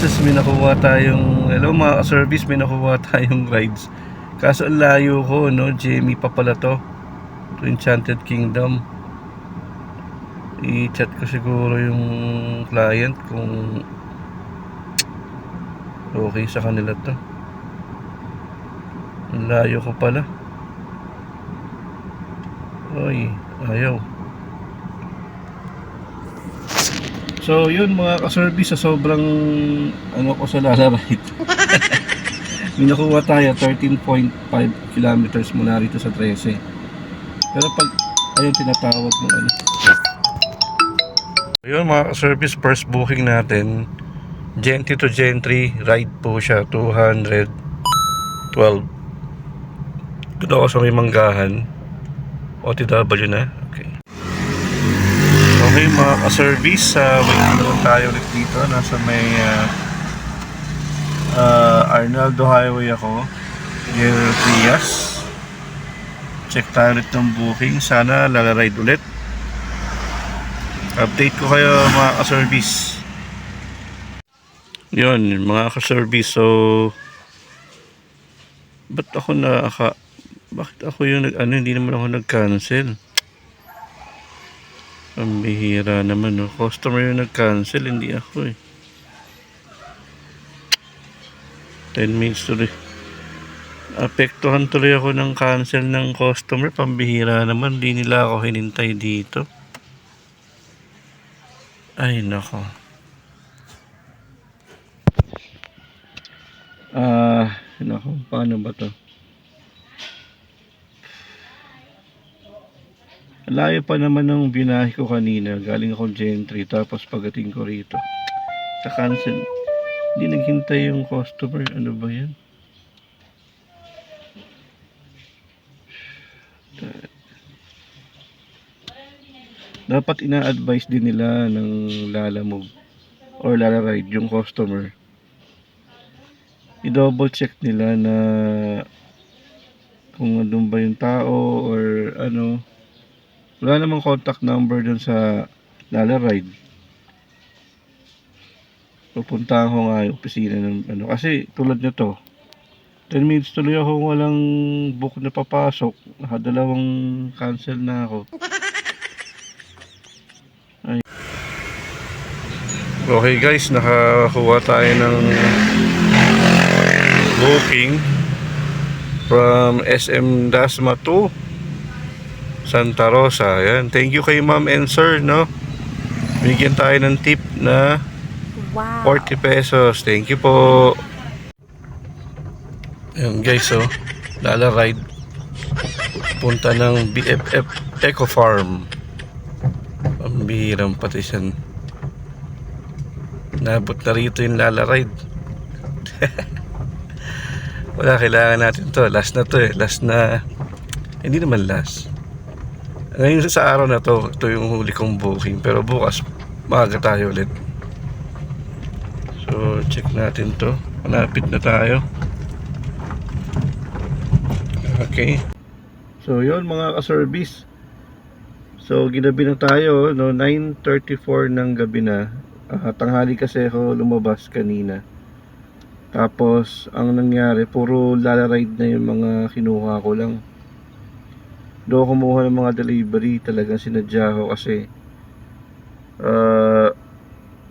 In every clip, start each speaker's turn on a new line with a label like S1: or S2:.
S1: services, may nakuha tayong, hello mga ka-service, may nakuha tayong rides. Kaso ang layo ko, no? Jamie pa pala to Enchanted Kingdom. I-chat ko siguro yung client kung okay sa kanila to. Ang layo ko pala. Oy, ayaw. So yun mga ka-service, sa sobrang ano ko sa Lalaride. May nakuha tayo 13.5 kilometers mula rito sa 13. Pero pag ayun tinatawag ng ano. Ayun mga ka-service, first booking natin Gentry to Gentry ride po siya, 212. Dito ako sa may Manggahan, OTW na. Okay mga ka-service, waiting naman tayo ulit dito. Nasa may Arnaldo Highway ako, near Trias. Check tayo ulit ng booking. Sana lalaride ulit. Update ko kayo mga ka-service. Yun mga ka-service. So bakit ako yung hindi naman ako nag-cancel? Ang bihira naman, no? Customer yung nag-cancel, hindi ako eh. 10 minutes tuloy. Apektuhan tuloy ako ng cancel ng customer. Pambihira naman, di nila ako hinintay dito. Ay nako. Nako, paano ba to? Layo pa naman ng binahe ko kanina. Galing ako Gentry, tapos pagating ko rito sa cancel, hindi naghintay yung customer. Ano ba yan? Dapat ina-advise din nila ng Lalamove or Lalaride yung customer. I-double check nila na kung andun ba yung tao or ano. Wala namang contact number dun sa Lalaride. Pupuntahan ko nga yung opisina ng ano. Kasi tulad nito, 10 minutes tuloy ako walang book na papasok. Nakadalawang cancel na ako. Ay. Okay guys, nakakuha tayo ng booking from SM Dasma to Santa Rosa. Ayan. Thank you kay ma'am and sir, no? Bigyan tayo ng tip na 40 pesos. Thank you po. Ayan guys, so Lalaride punta ng BFF Eco Farm. Pambihirang patisan. Nabot na rito yung Lalaride. Wala, kailangan natin to. Last na to eh. Last na, hindi naman last. Ngayon sa araw na to, ito yung huli kong booking. Pero bukas, maaga tayo ulit. So, check natin to. Malapit na tayo. Okay. So, yun mga ka-service. So, ginabi na tayo, no? 9:34 ng gabi na. Tanghali kasi ako lumabas kanina. Tapos, ang nangyari, puro Lalaride na yung mga kinuha ko lang. Doon kumuha ng mga delivery, talagang sinadya ko kasi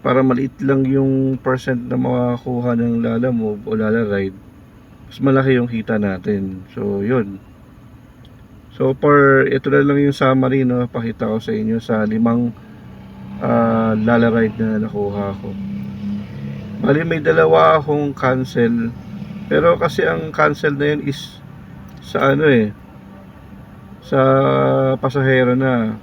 S1: para maliit lang yung percent na makakuha ng Lalamove o Lalaride, mas malaki yung kita natin. So yun. So for ito na lang yung summary, no, pakita ko sa inyo sa 5 Lalaride na nakuha ko. Bali may 2 akong cancel, pero kasi ang cancel na yun is sa ano eh, sa pasahero na.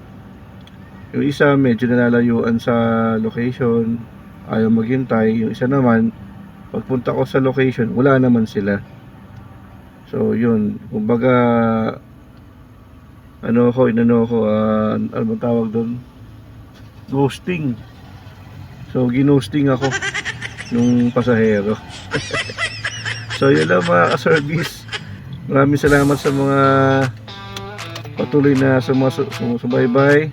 S1: Yung isa medyo nalalayuan sa location, ayaw maghintay. Yung isa naman, pagpunta ko sa location, wala naman sila. So yun, kumbaga ano bang tawag doon? Ghosting. So ginosting ako nung pasahero. So yun lang mga ka-service. Maraming salamat sa mga patuloy na sumusubaybay,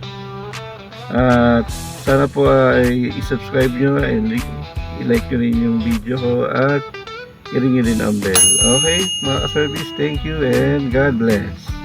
S1: at sana po ay i-subscribe nyo and i-like nyo rin yung video ko at i-ring nyo din ang bell. Okay, mga ka-service, thank you and God bless.